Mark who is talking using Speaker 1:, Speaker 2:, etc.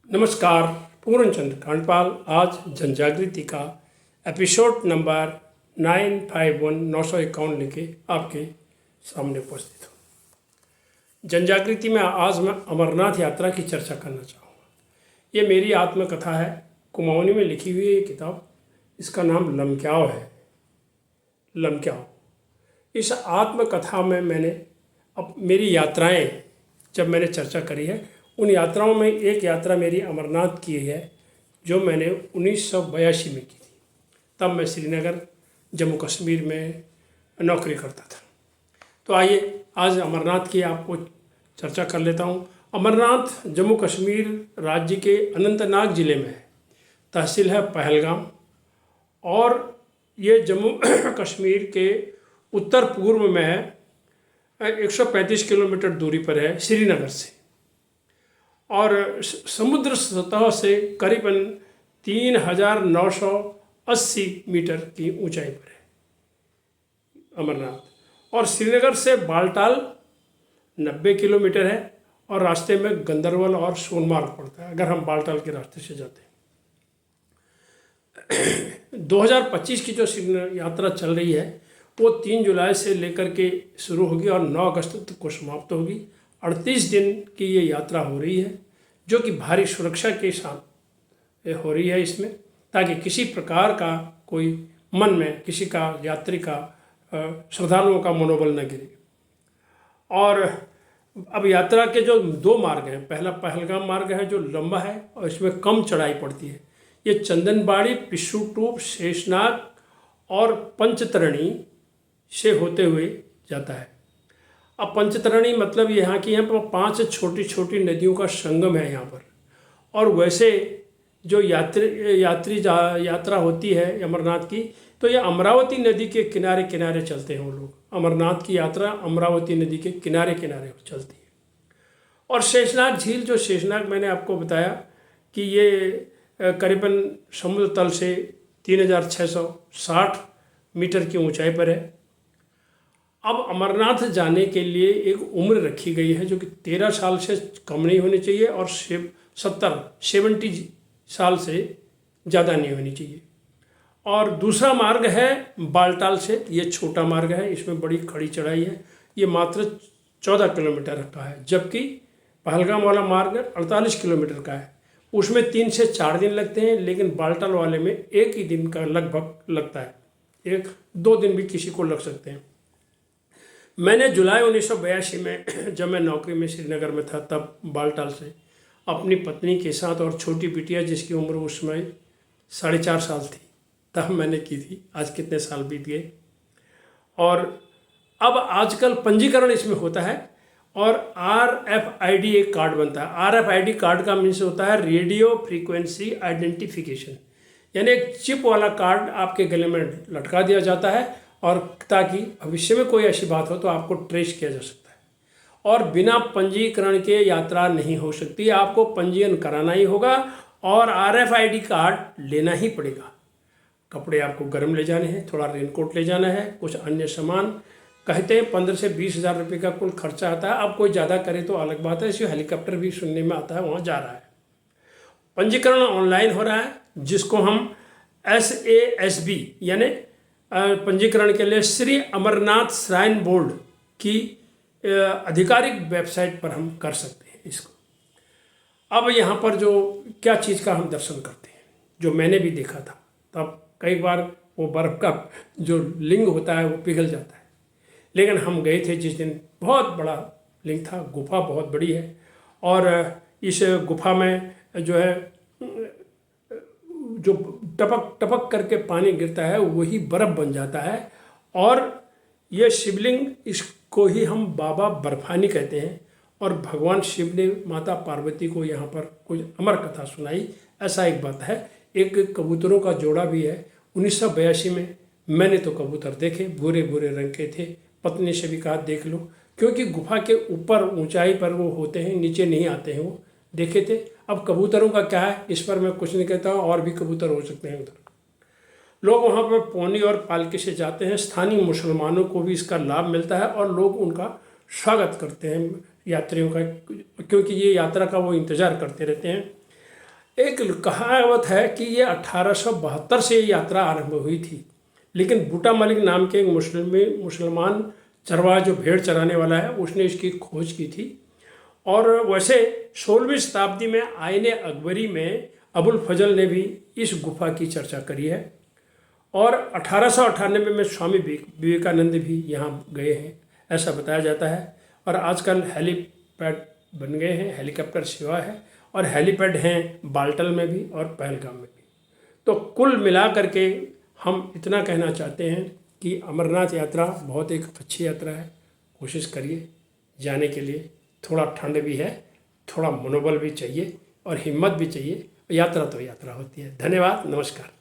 Speaker 1: नमस्कार, पूर्णचंद्र कांडपाल आज जनजागृति का एपिसोड नंबर 951 लेके आपके सामने उपस्थित हूँ। जनजागृति में आज मैं अमरनाथ यात्रा की चर्चा करना चाहूँगा। ये मेरी आत्मकथा है, कुमाऊनी में लिखी हुई ये किताब। इसका नाम लमक्याव है। लमक्याव इस आत्मकथा में मैंने अब मेरी यात्राएं जब मैंने चर्चा करी है, उन यात्राओं में एक यात्रा मेरी अमरनाथ की है जो मैंने 1982 में की थी। तब मैं श्रीनगर जम्मू कश्मीर में नौकरी करता था। तो आइए आज अमरनाथ की आपको चर्चा कर लेता हूँ। अमरनाथ जम्मू कश्मीर राज्य के अनंतनाग ज़िले में है। तहसील है पहलगाम और ये जम्मू कश्मीर के उत्तर पूर्व में है। 135 किलोमीटर दूरी पर है श्रीनगर से और समुद्र सतह से करीबन 3980 मीटर की ऊंचाई पर है अमरनाथ। और श्रीनगर से बालटाल 90 किलोमीटर है और रास्ते में गंदरबल और सोनमार्ग पड़ता है अगर हम बालटाल के रास्ते से जाते हैं। 2025 की जो यात्रा चल रही है वो 3 जुलाई से लेकर के शुरू होगी और 9 अगस्त तक को समाप्त होगी। 38 दिन की ये यात्रा हो रही है जो कि भारी सुरक्षा के साथ हो रही है इसमें, ताकि किसी प्रकार का कोई मन में किसी का यात्री का श्रद्धालुओं का मनोबल न गिरे। और अब यात्रा के जो 2 मार्ग हैं, पहला पहलगाम मार्ग है जो लंबा है और इसमें कम चढ़ाई पड़ती है। ये चंदनबाड़ी, पिस्सू टूप, शेषनाग और पंचतरणी से होते हुए जाता है। अब पंचतरणी मतलब यहाँ की 5 छोटी छोटी नदियों का संगम है यहाँ पर। और वैसे जो यात्रा होती है अमरनाथ की, तो ये अमरावती नदी के किनारे किनारे चलते हैं वो लोग। अमरनाथ की यात्रा अमरावती नदी के किनारे किनारे चलती है। और शेषनाग झील, जो शेषनाग मैंने आपको बताया कि ये करीबन समुद्र तल से 3660 मीटर की ऊंचाई पर है। अब अमरनाथ जाने के लिए एक उम्र रखी गई है जो कि 13 साल से कम नहीं होनी चाहिए और 70 साल से ज़्यादा नहीं होनी चाहिए। और दूसरा मार्ग है बालटाल से। ये छोटा मार्ग है, इसमें बड़ी खड़ी चढ़ाई है। ये मात्र 14 किलोमीटर का है, जबकि पहलगाम वाला मार्ग 48 किलोमीटर का है। उसमें 3 से 4 दिन लगते हैं, लेकिन बालटाल वाले में 1 ही दिन का लगभग लगता है। 1-2 दिन भी किसी को लग सकते हैं। मैंने जुलाई 1982 में जब मैं नौकरी में श्रीनगर में था, तब बालटाल से अपनी पत्नी के साथ और छोटी बिटिया जिसकी उम्र उस समय 4.5 साल थी, तब मैंने की थी। आज कितने साल बीत गए। और अब आजकल पंजीकरण इसमें होता है और RFID एक कार्ड बनता है। RFID कार्ड का मीन्स होता है रेडियो फ्रीक्वेंसी आइडेंटिफिकेशन, यानी एक चिप वाला कार्ड आपके गले में लटका दिया जाता है और ताकि भविष्य में कोई ऐसी बात हो तो आपको ट्रेस किया जा सकता है। और बिना पंजीकरण के यात्रा नहीं हो सकती, आपको पंजीयन कराना ही होगा और RFID कार्ड लेना ही पड़ेगा। कपड़े आपको गर्म ले जाने हैं, थोड़ा रेनकोट ले जाना है, कुछ अन्य सामान। कहते हैं 15 से 20 हज़ार रुपये का कुल खर्चा आता है। अब कोई ज़्यादा करे तो अलग बात है, इसलिए हेलीकॉप्टर भी सुनने में आता है, वहाँ जा रहा है। पंजीकरण ऑनलाइन हो रहा है, जिसको हम SASB यानी पंजीकरण के लिए श्री अमरनाथ श्राइन बोर्ड की आधिकारिक वेबसाइट पर हम कर सकते हैं इसको। अब यहाँ पर जो क्या चीज़ का हम दर्शन करते हैं, जो मैंने भी देखा था, तब कई बार वो बर्फ़ का जो लिंग होता है वो पिघल जाता है। लेकिन हम गए थे जिस दिन, बहुत बड़ा लिंग था, गुफा बहुत बड़ी है और इस गुफा में जो है जो टपक टपक करके पानी गिरता है वही बर्फ़ बन जाता है। और ये शिवलिंग, इसको ही हम बाबा बर्फानी कहते हैं। और भगवान शिव ने माता पार्वती को यहाँ पर कुछ अमर कथा सुनाई, ऐसा एक बात है। एक कबूतरों का जोड़ा भी है। 1982 में मैंने तो कबूतर देखे, भूरे भूरे रंग के थे। पत्नी से भी कहा देख लो, क्योंकि गुफा के ऊपर ऊंचाई पर वो होते हैं, नीचे नहीं आते हैं, वो देखे थे। अब कबूतरों का क्या है, इस पर मैं कुछ नहीं कहता हूँ, और भी कबूतर हो सकते हैं उधर। लोग वहाँ पर पोनी और पालकी से जाते हैं। स्थानीय मुसलमानों को भी इसका लाभ मिलता है और लोग उनका स्वागत करते हैं यात्रियों का, क्योंकि ये यात्रा का वो इंतज़ार करते रहते हैं। एक कहावत है कि ये 1872 से ये यात्रा आरंभ हुई थी, लेकिन बूटा मलिक नाम के एक मुसलमान चरवाहा जो भेड़ चराने वाला है उसने इसकी खोज की थी। और वैसे 16वीं शताब्दी में आईने अकबरी में अबुल फजल ने भी इस गुफा की चर्चा करी है। और 1898 में स्वामी विवेकानंद भी यहाँ गए हैं ऐसा बताया जाता है। और आजकल हेलीपैड बन गए हैं, हेलीकॉप्टर सेवा है और हेलीपैड हैं बाल्टल में भी और पहलगाम में भी। तो कुल मिला करके हम इतना कहना चाहते हैं कि अमरनाथ यात्रा बहुत एक अच्छी यात्रा है। कोशिश करिए जाने के लिए। थोड़ा ठंड भी है, थोड़ा मनोबल भी चाहिए और हिम्मत भी चाहिए। यात्रा तो यात्रा होती है। धन्यवाद, नमस्कार।